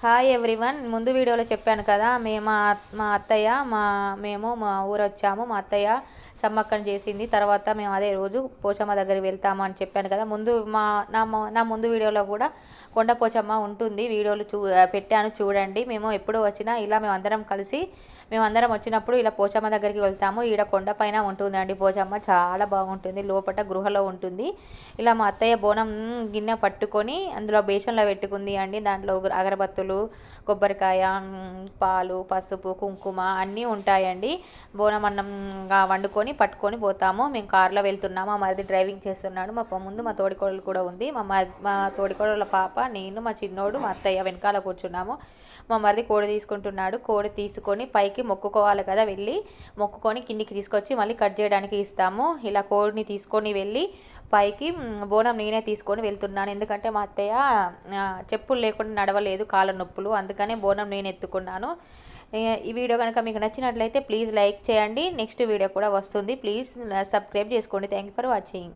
Hi everyone. ముందు వీడియోలో చెప్పాను కదా, మా అత్తయ్య మేము మా ఊరు వచ్చాము. మా అత్తయ్య సమ్మక్కని చేసింది. తర్వాత మేము అదే రోజు పోచమ్మ దగ్గరికి వెళ్తాము అని చెప్పాను కదా. నా ముందు వీడియోలో కూడా కొండ పోచమ్మ ఉంటుంది, వీడియోలు పెట్టాను చూడండి. మేము ఎప్పుడు వచ్చినా ఇలా మేమందరం వచ్చినప్పుడు ఇలా పోచమ్మ దగ్గరికి వెళ్తాము. ఈడ కొండపైన ఉంటుందండి పోచమ్మ, చాలా బాగుంటుంది. లోపల గృహలో ఉంటుంది. ఇలా మా అత్తయ్య బోనం గిన్నె పట్టుకొని అందులో బేసన్లో పెట్టుకుంది అండి. దాంట్లో అగరబత్తులు, కొబ్బరికాయ, పాలు, పసుపు, కుంకుమ అన్నీ ఉంటాయండి. బోనం అన్నంగా వండుకొని పట్టుకొని పోతాము. మేము కారులో వెళ్తున్నాము. మా మరిది డ్రైవింగ్ చేస్తున్నాడు. ముందు మా తోడికోడలు కూడా ఉంది. మా తోడికోడల పాప, నేను, మా చిన్నోడు, మా అత్తయ్య వెనకాల కూర్చున్నాము. మా మరిది కోడి తీసుకుంటున్నాడు. కోడి తీసుకొని పైకి మొక్కుకోవాలి కదా, వెళ్ళి మొక్కుకొని కిందికి తీసుకొచ్చి మళ్ళీ కట్ చేయడానికి ఇస్తాము. ఇలా కోడిని తీసుకొని వెళ్ళి పైకి బోనం నేనే తీసుకొని వెళ్తున్నాను. ఎందుకంటే మా అత్తయ్య చెప్పులు లేకుండా నడవలేదు, కాళ్ళ నొప్పులు, అందుకనే బోనం నేను ఎత్తుకున్నాను. ఈ వీడియో కనుక మీకు నచ్చినట్లయితే ప్లీజ్ లైక్ చేయండి. నెక్స్ట్ వీడియో కూడా వస్తుంది. ప్లీజ్ సబ్స్క్రైబ్ చేసుకోండి. Thank you for watching.